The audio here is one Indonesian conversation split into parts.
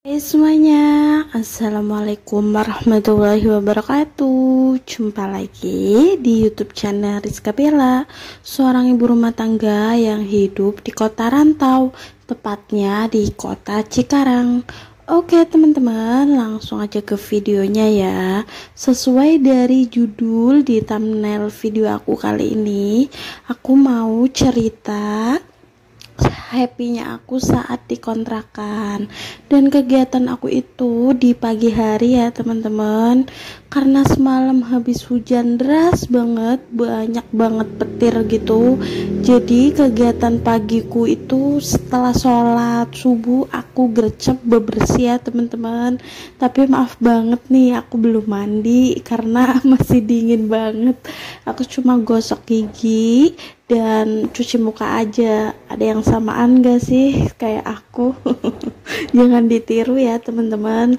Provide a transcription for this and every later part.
Hai semuanya, Assalamualaikum warahmatullahi wabarakatuh. Jumpa lagi di YouTube channel Rizka Bella, seorang ibu rumah tangga yang hidup di kota rantau, tepatnya di kota Cikarang. Oke teman-teman, langsung aja ke videonya ya. Sesuai dari judul di thumbnail video aku kali ini, aku mau cerita happy-nya aku saat dikontrakan. Dan kegiatan aku itu di pagi hari ya teman-teman, karena semalam habis hujan deras banget, banyak banget petir gitu. Jadi kegiatan pagiku itu setelah sholat subuh aku gercep bebersih ya teman-teman. Tapi maaf banget nih, aku belum mandi karena masih dingin banget. Aku cuma gosok gigi dan cuci muka aja. Ada yang samaan gak sih kayak aku? Jangan ditiru ya teman-teman.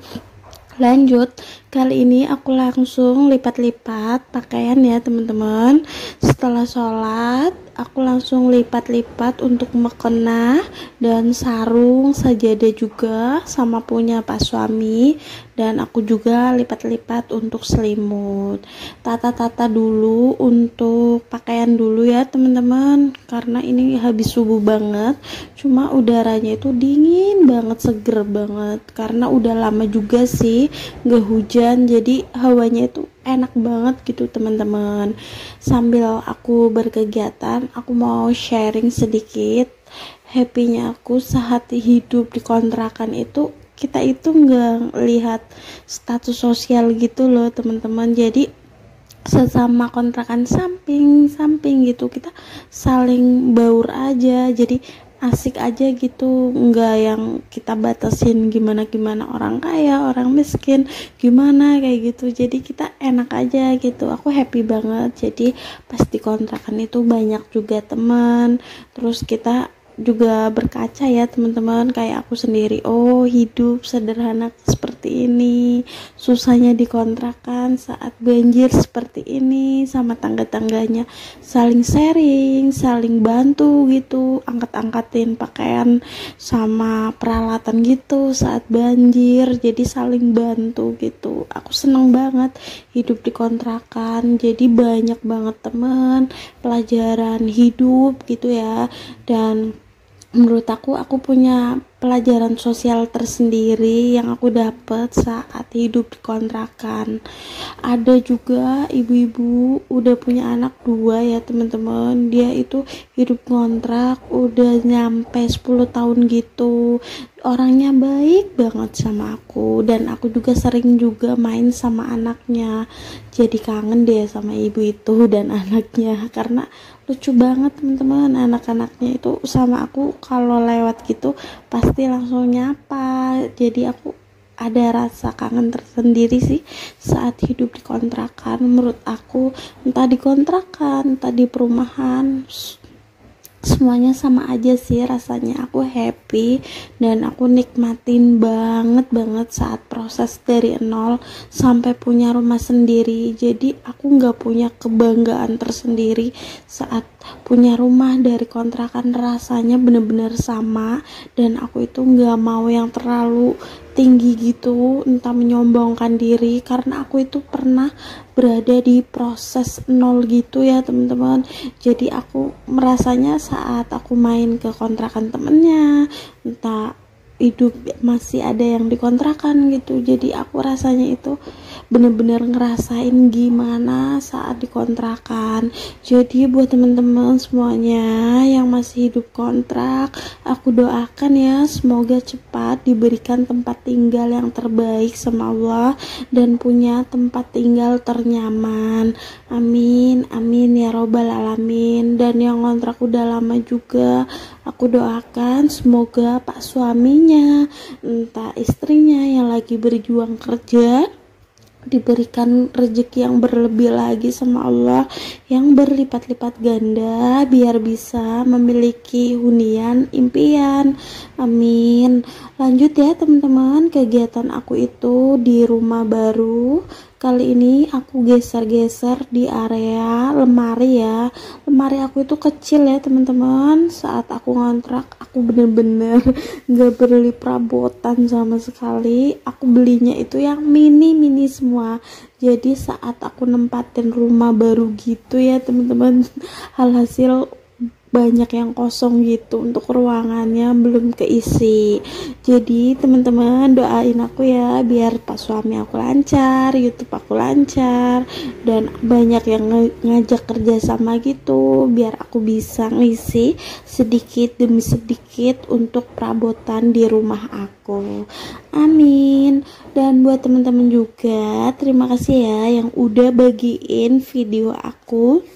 Lanjut, kali ini aku langsung lipat-lipat pakaian ya teman-teman. Setelah sholat aku langsung lipat-lipat untuk mukena dan sarung sajadah juga sama punya pas suami. Dan aku juga lipat-lipat untuk selimut. Tata-tata dulu untuk pakaian dulu ya teman-teman, karena ini habis subuh banget, cuma udaranya itu dingin banget, seger banget karena udah lama juga sih gak hujan, jadi hawanya itu enak banget gitu teman-teman. Sambil aku berkegiatan, aku mau sharing sedikit happy-nya aku saat hidup di kontrakan itu. Kita itu nggak lihat status sosial gitu loh teman-teman, jadi sesama kontrakan samping gitu kita saling baur aja, jadi asik aja gitu, nggak yang kita batasin gimana orang kaya orang miskin gimana kayak gitu. Jadi kita enak aja gitu, aku happy banget. Jadi pas di kontrakan itu banyak juga teman, terus kita juga berkaca ya teman-teman, kayak aku sendiri, oh hidup sederhana seperti ini, susahnya dikontrakan saat banjir seperti ini, sama tangga-tangganya saling sharing, saling bantu gitu, angkat-angkatin pakaian sama peralatan gitu saat banjir, jadi saling bantu gitu. Aku seneng banget hidup di kontrakan, jadi banyak banget teman, pelajaran hidup gitu ya. Dan menurut aku punya pelajaran sosial tersendiri yang aku dapat saat hidup di kontrakan. Ada juga ibu-ibu udah punya anak 2 ya teman-teman, dia itu hidup kontrak udah nyampe 10 tahun gitu. Orangnya baik banget sama aku, dan aku juga sering juga main sama anaknya. Jadi kangen deh sama ibu itu dan anaknya, karena lucu banget teman-teman. Anak-anaknya itu sama aku kalau lewat gitu pasti langsung nyapa. Jadi aku ada rasa kangen tersendiri sih saat hidup di kontrakan. Menurut aku, entah di kontrakan entah di perumahan, semuanya sama aja sih rasanya. Aku happy dan aku nikmatin banget saat proses dari nol sampai punya rumah sendiri. Jadi aku nggak punya kebanggaan tersendiri saat punya rumah dari kontrakan, rasanya bener-bener sama. Dan aku itu nggak mau yang terlalu tinggi gitu, entah menyombongkan diri, karena aku itu pernah berada di proses nol gitu ya teman-teman. Jadi aku merasanya saat aku main ke kontrakan temennya, entah hidup masih ada yang dikontrakan gitu, jadi aku rasanya itu bener-bener ngerasain gimana saat dikontrakan. Jadi buat teman-teman semuanya yang masih hidup kontrak, aku doakan ya semoga cepat diberikan tempat tinggal yang terbaik sama Allah dan punya tempat tinggal ternyaman. Amin amin ya robbal alamin. Dan yang kontrak udah lama juga, aku doakan semoga pak suaminya, entah istrinya yang lagi berjuang kerja, diberikan rezeki yang berlebih lagi sama Allah, yang berlipat-lipat ganda, biar bisa memiliki hunian impian. Amin. Lanjut ya teman-teman, kegiatan aku itu di rumah baru. Kali ini aku geser-geser di area lemari ya. Lemari aku itu kecil ya teman-teman. Saat aku ngontrak, aku bener-bener gak beli perabotan sama sekali. Aku belinya itu yang mini-mini semua. Jadi saat aku nempatin rumah baru gitu ya teman-teman, alhasil banyak yang kosong gitu, untuk ruangannya belum keisi. Jadi teman-teman doain aku ya, biar pas suami aku lancar, YouTube aku lancar, dan banyak yang ngajak kerja sama gitu, biar aku bisa ngisi sedikit demi sedikit untuk perabotan di rumah aku. Amin. Dan buat teman-teman juga, terima kasih ya yang udah bagiin video aku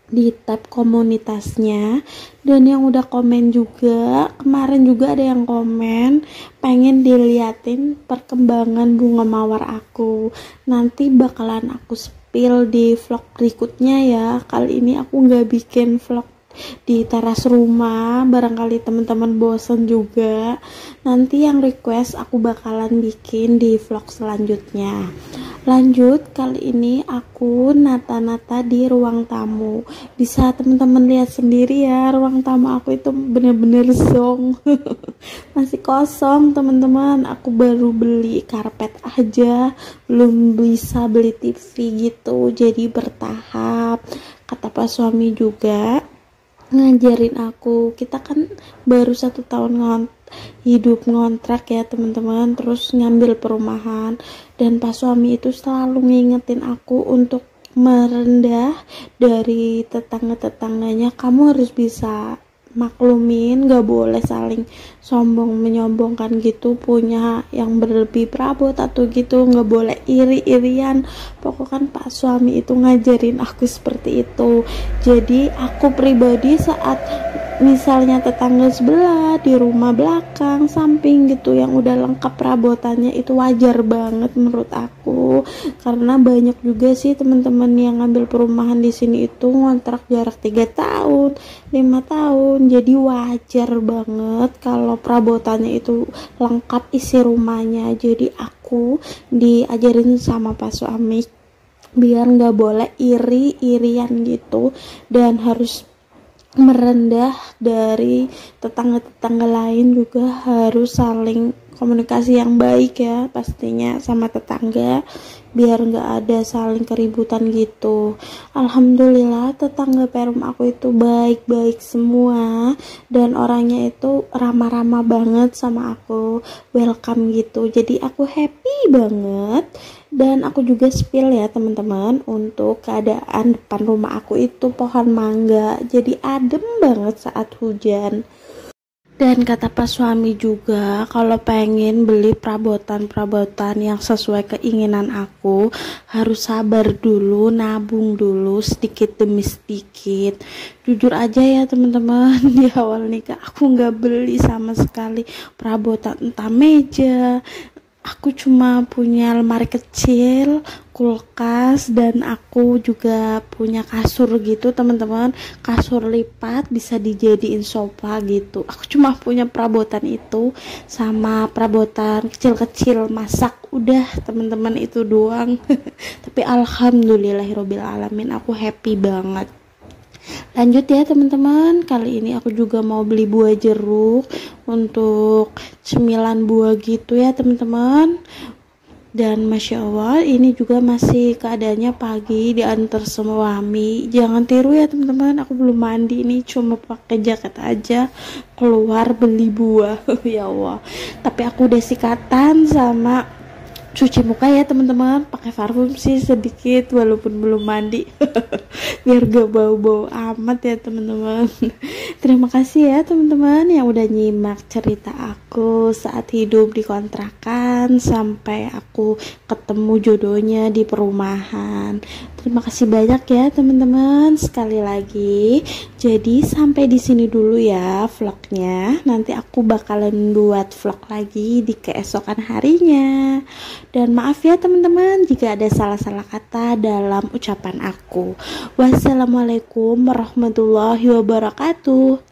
di tab komunitasnya, dan yang udah komen juga. Kemarin juga ada yang komen pengen diliatin perkembangan bunga mawar aku, nanti bakalan aku spill di vlog berikutnya ya. Kali ini aku nggak bikin vlog di teras rumah, barangkali teman-teman bosen juga. Nanti yang request aku bakalan bikin di vlog selanjutnya. Lanjut, kali ini aku nata-nata di ruang tamu. Bisa teman-teman lihat sendiri ya, ruang tamu aku itu bener-bener zong. Masih kosong teman-teman. Aku baru beli karpet aja, belum bisa beli TV gitu, jadi bertahap. Kata pak suami juga ngajarin aku, kita kan baru 1 tahun hidup ngontrak ya teman-teman, terus ngambil perumahan, dan pas suami itu selalu ngingetin aku untuk merendah dari tetangga-tetangganya. Kamu harus bisa maklumin, gak boleh saling sombong menyombongkan gitu, punya yang berlebih perabot atau gitu, gak boleh iri-irian. Pokoknya pak suami itu ngajarin aku seperti itu. Jadi aku pribadi saat misalnya tetangga sebelah, di rumah belakang, samping gitu yang udah lengkap perabotannya, itu wajar banget menurut aku. Karena banyak juga sih teman-teman yang ngambil perumahan di sini itu ngontrak jarak 3 tahun, 5 tahun. Jadi wajar banget kalau perabotannya itu lengkap isi rumahnya. Jadi aku diajarin sama pak suami biar nggak boleh iri-irian gitu, dan harus merendah dari tetangga-tetangga lain, juga harus saling komunikasi yang baik ya pastinya sama tetangga, biar nggak ada saling keributan gitu. Alhamdulillah tetangga perum aku itu baik-baik semua, dan orangnya itu ramah-ramah banget sama aku, welcome gitu. Jadi aku happy banget. Dan aku juga spill ya teman-teman, untuk keadaan depan rumah aku itu pohon mangga, jadi adem banget saat hujan. Dan kata pas suami juga, kalau pengen beli perabotan-perabotan yang sesuai keinginan aku, harus sabar dulu, nabung dulu sedikit demi sedikit. Jujur aja ya teman-teman, di awal nikah aku nggak beli sama sekali perabotan, entah meja. Aku cuma punya lemari kecil, kulkas, dan aku juga punya kasur gitu teman-teman, kasur lipat bisa dijadiin sofa gitu. Aku cuma punya perabotan itu sama perabotan kecil-kecil masak, udah teman-teman, itu doang. Tapi alhamdulillahirobbil alamin, aku happy banget. Lanjut ya teman-teman, kali ini aku juga mau beli buah jeruk untuk cemilan buah gitu ya teman-teman. Dan masya Allah, ini juga masih keadaannya pagi, diantar sama suami. Jangan tiru ya teman-teman, aku belum mandi, ini cuma pakai jaket aja keluar beli buah. Ya Allah, tapi aku udah sikatan sama cuci muka ya teman-teman, pakai parfum sih sedikit walaupun belum mandi. Biar gak bau-bau amat ya teman-teman. Terima kasih ya teman-teman yang udah nyimak cerita aku saat hidup di kontrakan sampai aku ketemu jodohnya di perumahan. Terima kasih banyak ya teman-teman sekali lagi. Jadi sampai di sini dulu ya vlognya. Nanti aku bakalan buat vlog lagi di keesokan harinya. Dan maaf ya teman-teman jika ada salah-salah kata dalam ucapan aku. Wassalamualaikum warahmatullahi wabarakatuh.